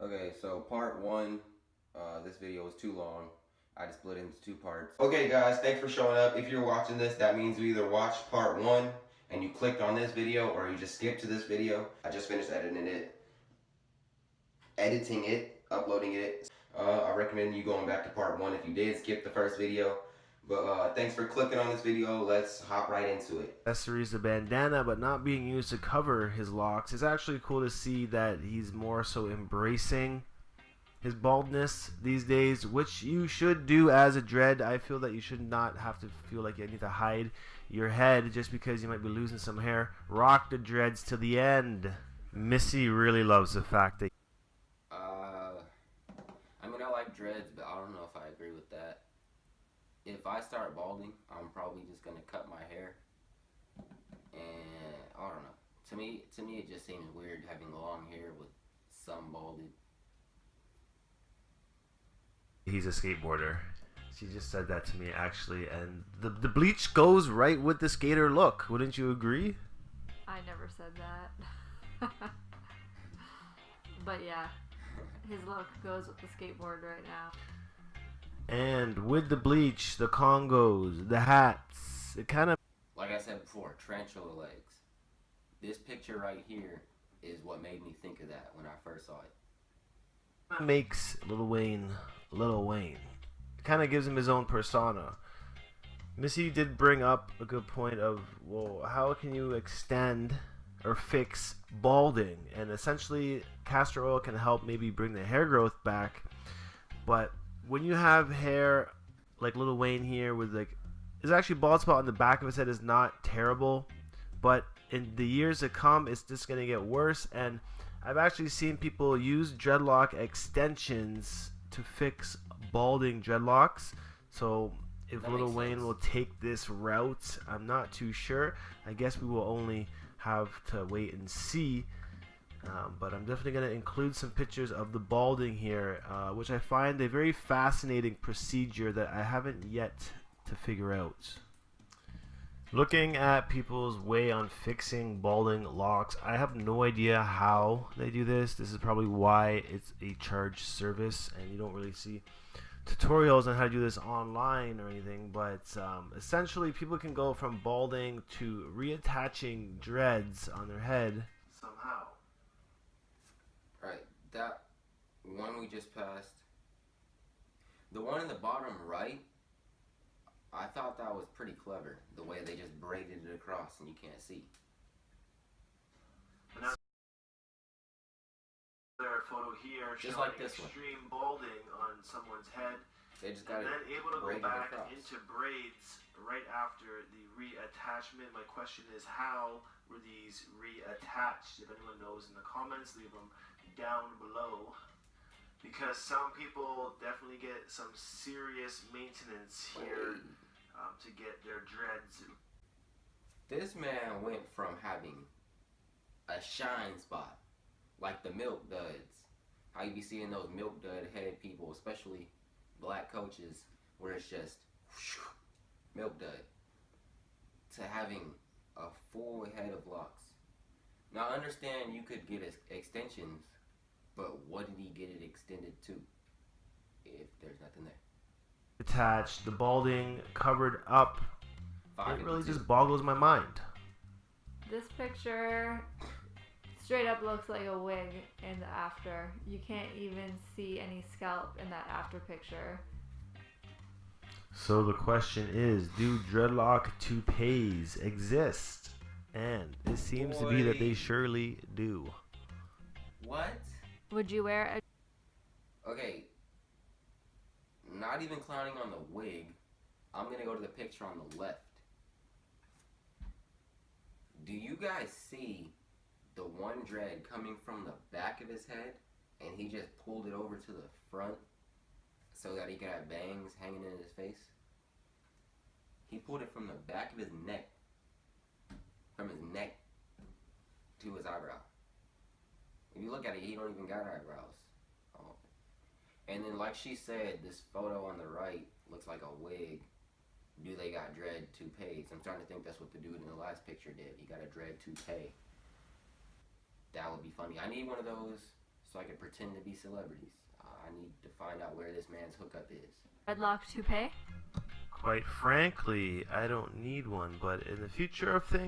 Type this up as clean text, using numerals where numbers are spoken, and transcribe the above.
Okay, so part one, this video was too long. I just split it into two parts. Okay guys, thanks for showing up. If you're watching this, that means you either watched part one and you clicked on this video or you just skipped to this video. I just finished editing it, uploading it. I recommend you going back to part one if you did skip the first video. But thanks for clicking on this video. Let's hop right into it. Accessories, the bandana, but not being used to cover his locks. It's actually cool to see that he's more so embracing his baldness these days, which you should do as a dread. I feel that you should not have to feel like you need to hide your head just because you might be losing some hair. Rock the dreads to the end. Missy really loves the fact that I mean, I like dreads, but I don't know if I agree with that. If I start balding, I'm probably just gonna cut my hair, and I don't know. To me, it just seems weird having long hair with some balded. he's a skateboarder. She just said that to me actually, and the bleach goes right with the skater look. Wouldn't you agree? I never said that. But yeah, his look goes with the skateboard right now. And with the bleach, the Congos, the hats, it kind of, Like I said before, tarantula legs. This picture right here is what made me think of that when I first saw it. makes Lil Wayne Lil Wayne. It kind of gives him his own persona. Missy did bring up a good point of, well, how can you extend or fix balding? And essentially, castor oil can help maybe bring the hair growth back. But when you have hair like Lil Wayne here with like, his actually bald spot on the back of his head is not terrible, but in the years to come, it's just gonna get worse. And I've actually seen people use dreadlock extensions to fix balding dreadlocks. So if That Lil makes Wayne sense. will take this route, I'm not too sure. I guess we will only have to wait and see. But I'm definitely going to include some pictures of the balding here, which I find a very fascinating procedure that I haven't yet to figure out. Looking at people's way on fixing balding locks, I have no idea how they do this. This is probably why it's a charged service and you don't really see tutorials on how to do this online or anything, but essentially people can go from balding to reattaching dreads on their head somehow. Right, that one we just passed. The one in the bottom right, I thought that was pretty clever. The way they just braided it across and you can't see. Their photo here Just showing like this one. extreme balding on someone's head, They just got and then it able to go braided back across. into braids right after the reattachment. My question is, how were these reattached? If anyone knows in the comments, leave them down below, because some people definitely get some serious maintenance here to get their dreads. This man went from having a shine spot, like the milk duds. How you be seeing those milk dud head people, especially black coaches, where it's just whoosh, milk dud, to having a full head of locks. Now I understand you could get extensions, but what did he get it extended to if there's nothing there? Attached, the balding covered up. It really 552. just boggles my mind. This picture straight up looks like a wig in the after. You can't even see any scalp in that after picture. So the question is, do dreadlock toupees exist? And it seems to be that they surely do. What? Would you wear a... Okay, not even clowning on the wig, I'm gonna go to the picture on the left. Do you guys see the one dread coming from the back of his head and he just pulled it over to the front so that he could have bangs hanging in his face? He pulled it from the back of his neck, from his neck to his eyebrow. If you look at it, he don't even got eyebrows. Oh. And then, like she said, this photo on the right looks like a wig. Do they got dread toupees? I'm starting to think that's what the dude in the last picture did. He got a dread toupee. That would be funny. I need one of those so I can pretend to be celebrities. I need to find out where this man's hookup is. Dreadlock toupee? Quite frankly, I don't need one, but in the future of things,